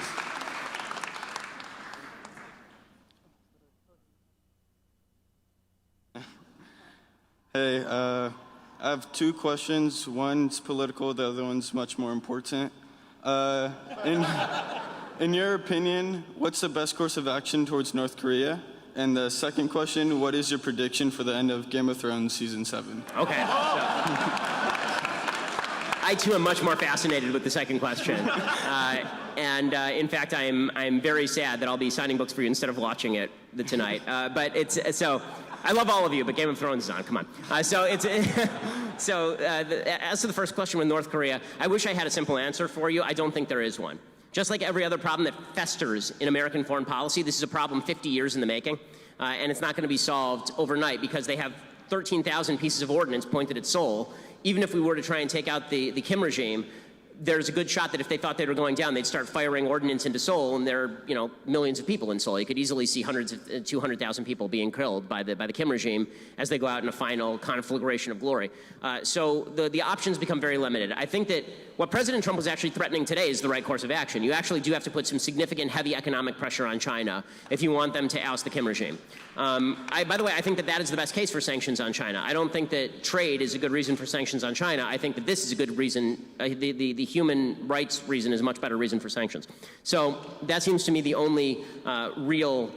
Hey, I have two questions. One's political, the other one's much more important. In your opinion, what's the best course of action towards North Korea? And the second question, what is your prediction for the end of Game of Thrones Season 7? Okay. I, too, am much more fascinated with the second question. In fact, I'm very sad that I'll be signing books for you instead of watching it tonight. But so I love all of you, but Game of Thrones is on. Come on. As to the first question with North Korea, I wish I had a simple answer for you. I don't think there is one. Just like every other problem that festers in American foreign policy, this is a problem 50 years in the making, and it's not going to be solved overnight because they have 13,000 pieces of ordnance pointed at Seoul. Even if we were to try and take out the Kim regime, there's a good shot that if they thought they were going down, they'd start firing ordnance into Seoul, and there are millions of people in Seoul. You could easily see hundreds of 200,000 people being killed by the Kim regime as they go out in a final conflagration of glory. So the options become very limited. I think that what President Trump was actually threatening today is the right course of action. You actually do have to put some significant, heavy economic pressure on China if you want them to oust the Kim regime. By the way, I think that is the best case for sanctions on China. I don't think that trade is a good reason for sanctions on China. I think that this is a good reason. The human rights reason is a much better reason for sanctions. So that seems to me the only real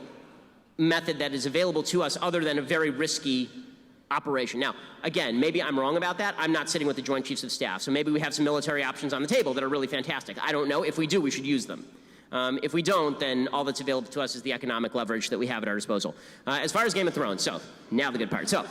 method that is available to us other than a very risky operation. Now, again, maybe I'm wrong about that. I'm not sitting with the Joint Chiefs of Staff, so maybe we have some military options on the table that are really fantastic. I don't know. If we do, we should use them. If we don't, then all that's available to us is the economic leverage that we have at our disposal. As far as Game of Thrones, so now the good part. So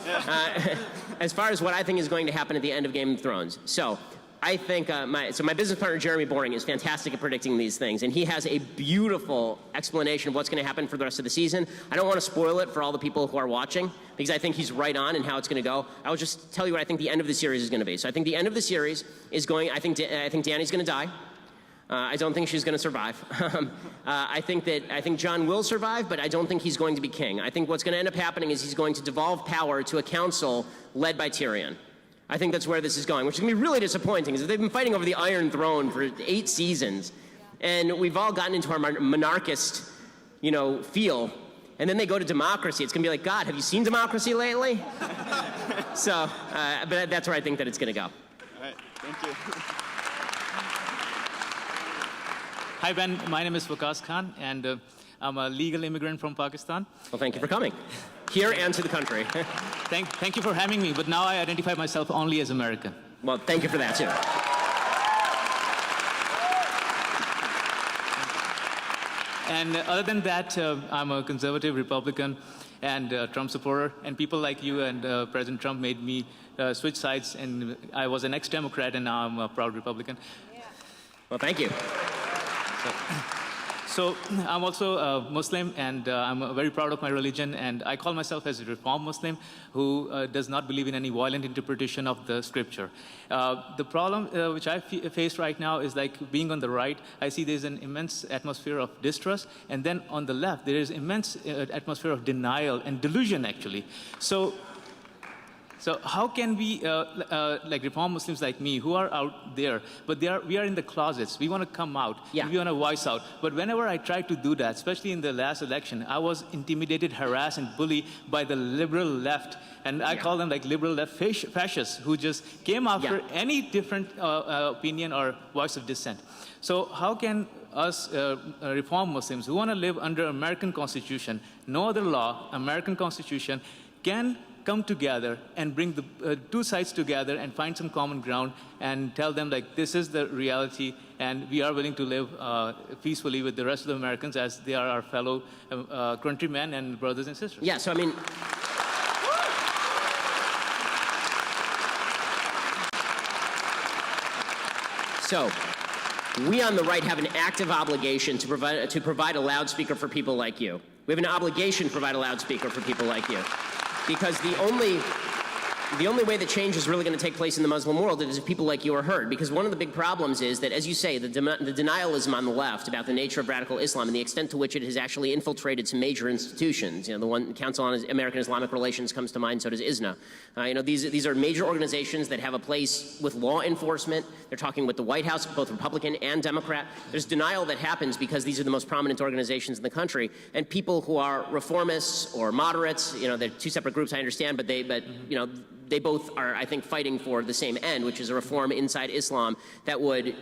as far as what I think is going to happen at the end of Game of Thrones, so I think my business partner Jeremy Boring is fantastic at predicting these things, and he has a beautiful explanation of what's going to happen for the rest of the season. I don't want to spoil it for all the people who are watching because I think he's right on in how it's going to go. I will just tell you what I think the end of the series is going to be. So I think the end of the series is going. I think Dany's going to die. I don't think she's going to survive. I think John will survive, but I don't think he's going to be king. I think what's going to end up happening is he's going to devolve power to a council led by Tyrion. I think that's where this is going, which is going to be really disappointing because they've been fighting over the Iron Throne for 8 seasons, and we've all gotten into our monarchist, feel, and then they go to democracy. It's going to be like, God, have you seen democracy lately? So, but that's where I think that it's going to go. All right, thank you. Hi, Ben. My name is Waqas Khan, and I'm a legal immigrant from Pakistan. Well, thank you for coming. Here and to the country. Thank you for having me, but now I identify myself only as American. Well, thank you for that, too. And other than that, I'm a conservative Republican and Trump supporter, and people like you and President Trump made me switch sides, and I was an ex-Democrat, and now I'm a proud Republican. Yeah. Well, thank you. So I'm also a Muslim, and I'm very proud of my religion, and I call myself as a Reform Muslim who does not believe in any violent interpretation of the scripture. The problem which I face right now is like being on the right, I see there's an immense atmosphere of distrust, and then on the left, there is immense atmosphere of denial and delusion, actually. So how can we, like Reform Muslims like me, who are out there, but we are in the closets. We want to come out. Yeah. We want to voice out. But whenever I try to do that, especially in the last election, I was intimidated, harassed, and bullied by the liberal left. And I call them like liberal left fascists who just came after any different opinion or voice of dissent. So how can us Reform Muslims who want to live under American Constitution, no other law, American Constitution, can come together and bring the two sides together and find some common ground and tell them like this is the reality and we are willing to live peacefully with the rest of the Americans as they are our fellow countrymen and brothers and sisters. Yeah, so I mean, We on the right have an active obligation to provide a loudspeaker for people like you. We have an obligation to provide a loudspeaker for people like you. Because the only way that change is really going to take place in the Muslim world is if people like you are heard. Because one of the big problems is that, as you say, the denialism on the left about the nature of radical Islam and the extent to which it has actually infiltrated some major institutions. You know, the one Council on American Islamic Relations comes to mind, so does ISNA. These are major organizations that have a place with law enforcement. They're talking with the White House, both Republican and Democrat. There's denial that happens because these are the most prominent organizations in the country. And people who are reformists or moderates, they're two separate groups, I understand, but they both are, I think, fighting for the same end, which is a reform inside Islam that would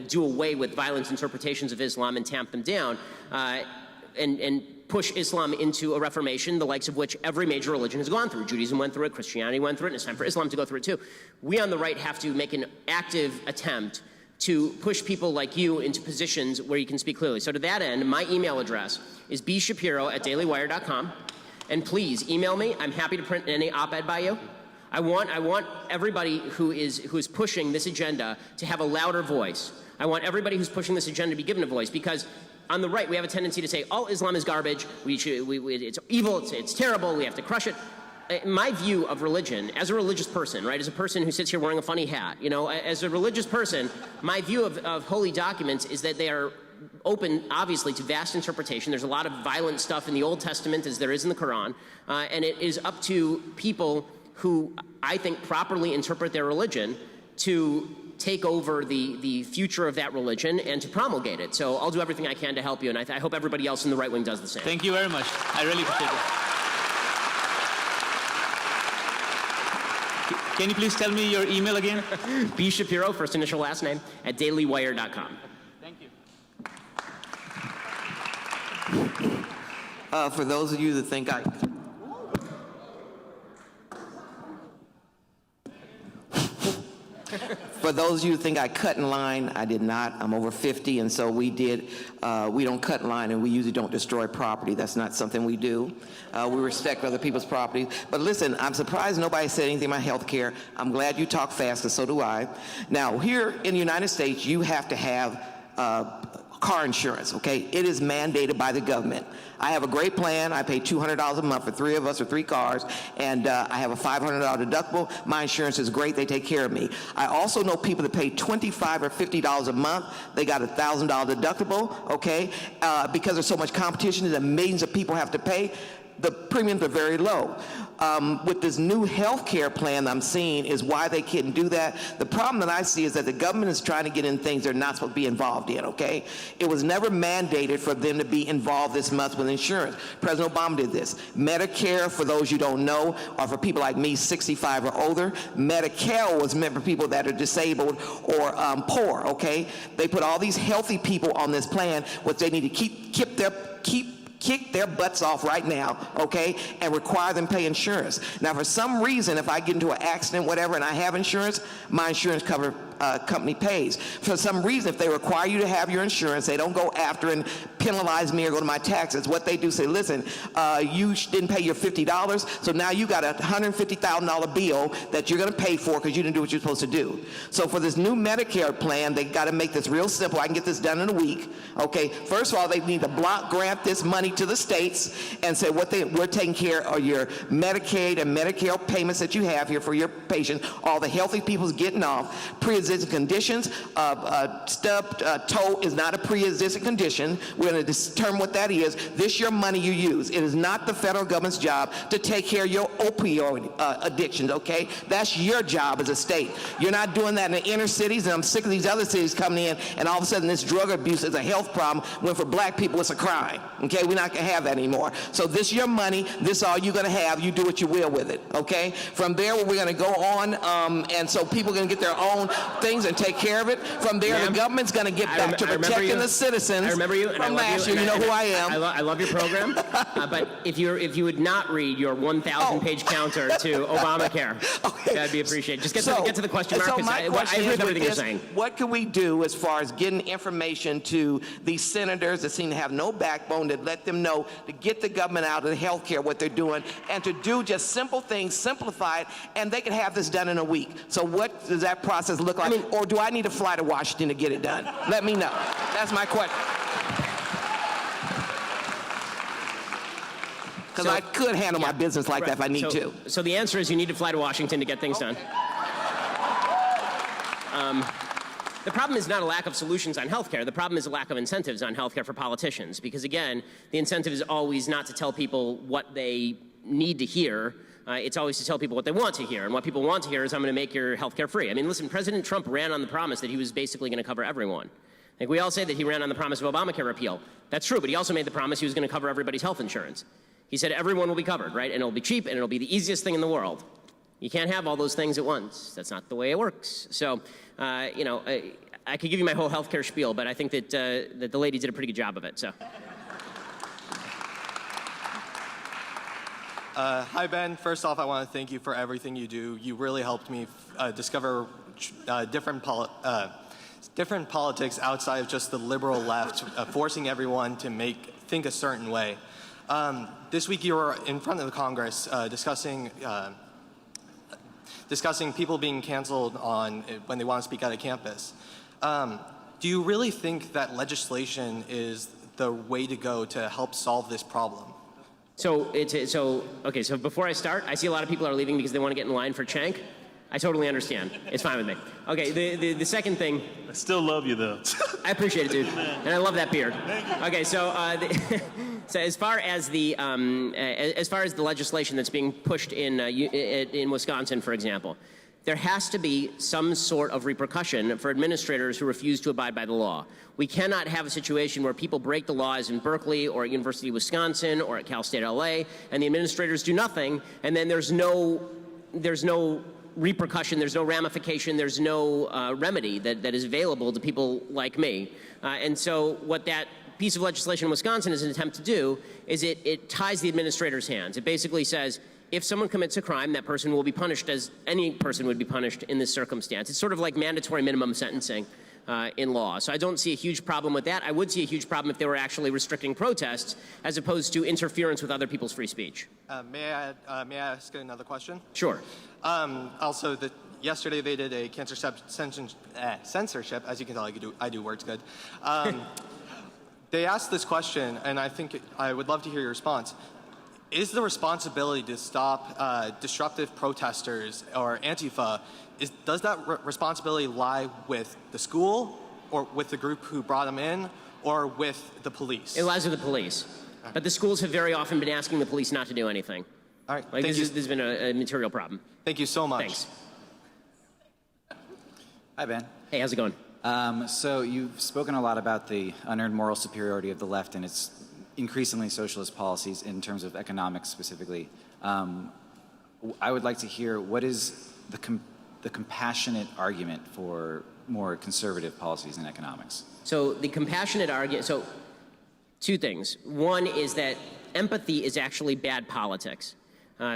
do away with violent interpretations of Islam and tamp them down, and push Islam into a reformation, the likes of which every major religion has gone through. Judaism went through it, Christianity went through it, and it's time for Islam to go through it too. We on the right have to make an active attempt to push people like you into positions where you can speak clearly. So to that end, my email address is bshapiro@dailywire.com, and please email me. I'm happy to print any op-ed by you. I want everybody who is pushing this agenda to have a louder voice. I want everybody who's pushing this agenda to be given a voice, because on the right we have a tendency to say all Islam is garbage. It's evil. It's terrible. We have to crush it. My view of religion, as a religious person, right, as a person who sits here wearing a funny hat, as a religious person, my view of holy documents is that they are open, obviously, to vast interpretation. There's a lot of violent stuff in the Old Testament, as there is in the Quran, and it is up to people who I think properly interpret their religion to take over the future of that religion and to promulgate it. So I'll do everything I can to help you, and I hope everybody else in the right wing does the same. Thank you very much. I really appreciate it. Can you please tell me your email again? B. Shapiro, first initial last name, @dailywire.com. Thank you. For those of you that think For those of you who think I cut in line, I did not. I'm over 50, and so we don't cut in line, and we usually don't destroy property. That's not something we do. We respect other people's property. But listen, I'm surprised nobody said anything about health care. I'm glad you talk fast, and so do I. Now, here in the United States, you have to have car insurance, okay? It is mandated by the government. I have a great plan. I pay $200 a month for 3 of us or 3 cars, and I have a $500 deductible. My insurance is great. They take care of me. I also know people that pay $25 or $50 a month. They got a $1,000 deductible, okay? Because there's so much competition that millions of people have to pay, the premiums are very low. With this new health care plan I'm seeing is why they can't do that. The problem that I see is that the government is trying to get in things they're not supposed to be involved in, okay? It was never mandated for them to be involved this much with insurance. President Obama did this. Medicare, for those you don't know, are for people like me, 65 or older. Medicare was meant for people that are disabled or poor, okay? They put all these healthy people on this plan, which they need to kick their butts off right now, okay, and require them to pay insurance. Now, for some reason, if I get into an accident, whatever, and I have insurance, my insurance company pays. For some reason, if they require you to have your insurance, they don't go after and penalize me or go to my taxes. What they do say, listen, you didn't pay your $50, so now you got a $150,000 bill that you're going to pay for because you didn't do what you're supposed to do. So for this new Medicare plan, they got to make this real simple. I can get this done in a week, okay? First of all, they need to block grant this money to the states and say we're taking care of your Medicaid and Medicare payments that you have here for your patients. All the healthy people's getting off. Pre-existing conditions, stubbed toe is not a pre-existing condition. We're going to determine what that is. This your money you use. It is not the federal government's job to take care of your opioid addictions, okay? That's your job as a state. You're not doing that in the inner cities, and I'm sick of these other cities coming in, and all of a sudden this drug abuse is a health problem, when for black people it's a crime, okay? We're not going to have that anymore. So this is your money. This is all you're going to have. You do what you will with it, okay? From there, we're going to go on, and so people are going to get their own things and take care of it. From there, the government's going to get back to protecting the citizens. I remember you. From last year, you know who I am. I love your program. But if you would not read your 1,000-page counter to Obamacare, that'd be appreciated. Just get to the question, Mark. So my question I agree with is, everything you're saying. What can we do as far as getting information to these senators that seem to have no backbone, that let them know to get the government out of the health care, what they're doing, and to do just simple things, simplify it, and they can have this done in a week. So what does that process look like? mean, or do I need to fly to Washington to get it done? Let me know. That's my question. Because I could handle my business like that if I need to. So the answer is you need to fly to Washington to get things done. The problem is not a lack of solutions on healthcare. The problem is a lack of incentives on healthcare for politicians. Because again, the incentive is always not to tell people what they need to hear. It's always to tell people what they want to hear. And what people want to hear is, I'm going to make your healthcare free. I mean, listen, President Trump ran on the promise that he was basically going to cover everyone. Like, we all say that he ran on the promise of Obamacare repeal. That's true, but he also made the promise he was going to cover everybody's health insurance. He said everyone will be covered, right? And it'll be cheap, and it'll be the easiest thing in the world. You can't have all those things at once. That's not the way it works. So, you know, I could give you my whole healthcare spiel, but I think that, that the lady did a pretty good job of it, so. Hi, Ben. First off, I want to thank you for everything you do. You really helped me discover different politics outside of just the liberal left, forcing everyone to think a certain way. This week you were in front of the Congress discussing people being canceled when they want to speak out of campus. Do you really think that legislation is the way to go to help solve this problem? Okay, so before I start, I see a lot of people are leaving because they want to get in line for Chank. I totally understand. It's fine with me. Okay, the second thing. I still love you, though. I appreciate it, dude. And I love that beard. Okay, so so as far as the legislation that's being pushed in Wisconsin, for example, there has to be some sort of repercussion for administrators who refuse to abide by the law. We cannot have a situation where people break the laws in Berkeley or at University of Wisconsin or at Cal State LA, and the administrators do nothing, and then there's no repercussion, there's no ramification, there's no remedy that is available to people like me. And so what that piece of legislation in Wisconsin is an attempt to do is it ties the administrator's hands. It basically says, if someone commits a crime, that person will be punished as any person would be punished in this circumstance. It's sort of like mandatory minimum sentencing in law. So I don't see a huge problem with that. I would see a huge problem if they were actually restricting protests as opposed to interference with other people's free speech. May I ask another question? Sure. Also, yesterday they did a cancer censorship. As you can tell, I do words good. They asked this question, and I think I would love to hear your response. Is the responsibility to stop disruptive protesters or Antifa, does that responsibility lie with the school or with the group who brought them in or with the police? It lies with the police. But the schools have very often been asking the police not to do anything. All right. Like, this has been a material problem. Thank you so much. Thanks. Hi, Ben. Hey, how's it going? So you've spoken a lot about the unearned moral superiority of the left and its increasingly socialist policies in terms of economics specifically. I would like to hear what is the compassionate argument for more conservative policies in economics? So the compassionate argument, so two things. One is that empathy is actually bad politics.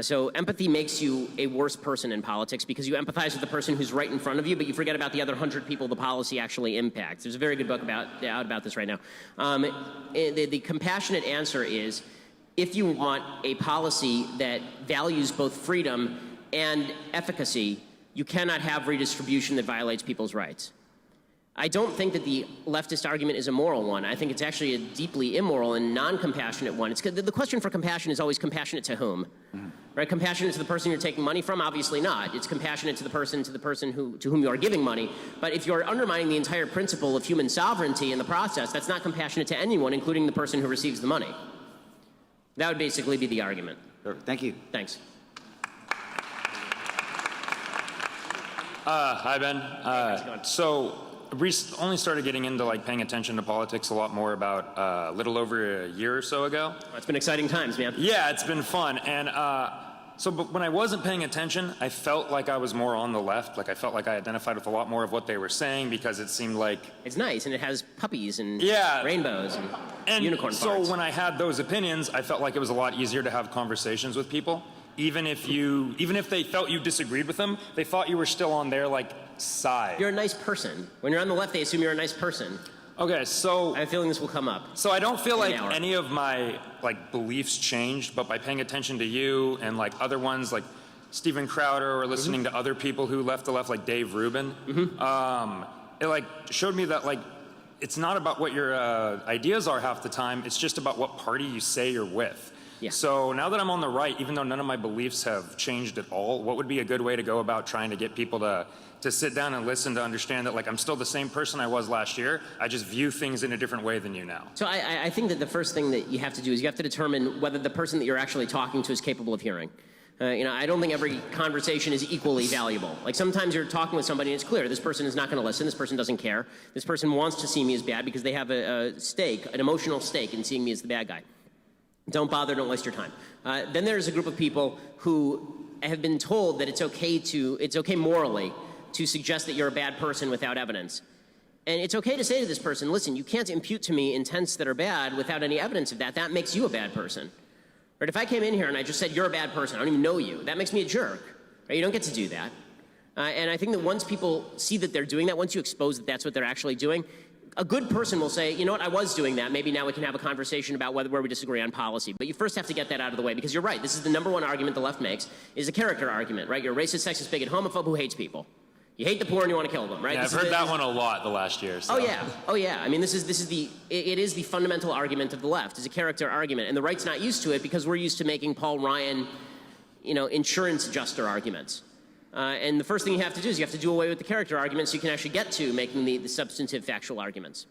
So empathy makes you a worse person in politics because you empathize with the person who's right in front of you, but you forget about the other 100 people the policy actually impacts. There's a very good book out about this right now. The compassionate answer is, if you want a policy that values both freedom and efficacy, you cannot have redistribution that violates people's rights. I don't think that the leftist argument is a moral one. I think it's actually a deeply immoral and non-compassionate one. The question for compassion is always compassionate to whom? Right? Compassionate to the person you're taking money from? Obviously not. It's compassionate to the person to whom you are giving money. But if you're undermining the entire principle of human sovereignty in the process, that's not compassionate to anyone, including the person who receives the money. That would basically be the argument. Thank you. Thanks. Hi, Ben. So only started getting into paying attention to politics a lot more about a little over a year or so ago. It's been exciting times, man. Yeah, it's been fun. And but when I wasn't paying attention, I felt like I was more on the left. Like I felt like I identified with a lot more of what they were saying because it seemed like it's nice and it has puppies and rainbows and unicorn parts. So when I had those opinions, I felt like it was a lot easier to have conversations with people. Even if they felt you disagreed with them, they thought you were still on their side. You're a nice person. When you're on the left, they assume you're a nice person. Okay, so I have a feeling this will come up. So I don't feel like any of my beliefs changed, but by paying attention to you and other ones, Steven Crowder or listening to other people who left the left, like Dave Rubin, it like showed me that like it's not about what your ideas are half the time. It's just about what party you say you're with. Yeah. So now that I'm on the right, even though none of my beliefs have changed at all, what would be a good way to go about trying to get people to sit down and listen, to understand that like I'm still the same person I was last year. I just view things in a different way than you now. So I think that the first thing that you have to do is you have to determine whether the person that you're actually talking to is capable of hearing. I don't think every conversation is equally valuable. Like sometimes you're talking with somebody and it's clear this person is not going to listen, this person doesn't care, this person wants to see me as bad because they have an emotional stake in seeing me as the bad guy. Don't bother, don't waste your time. Then there's a group of people who have been told that it's okay morally to suggest that you're a bad person without evidence. And it's okay to say to this person, listen, you can't impute to me intents that are bad without any evidence of that. That makes you a bad person. Right? If I came in here and I just said, you're a bad person, I don't even know you, that makes me a jerk. Right? You don't get to do that. And I think that once people see that they're doing that, once you expose that that's what they're actually doing, a good person will say, you know what, I was doing that. Maybe now we can have a conversation about where we disagree on policy. But you first have to get that out of the way, because you're right. This is the number one argument the left makes, is a character argument, right? You're a racist, sexist, bigot, homophobe who hates people. You hate the poor and you want to kill them, right? Yeah, I've heard that one a lot the last year. So. Oh yeah. I mean, it is the fundamental argument of the left. It's a character argument, and the right's not used to it because we're used to making Paul Ryan, insurance adjuster arguments. And the first thing you have to do is you have to do away with the character argument so you can actually get to making the substantive factual arguments.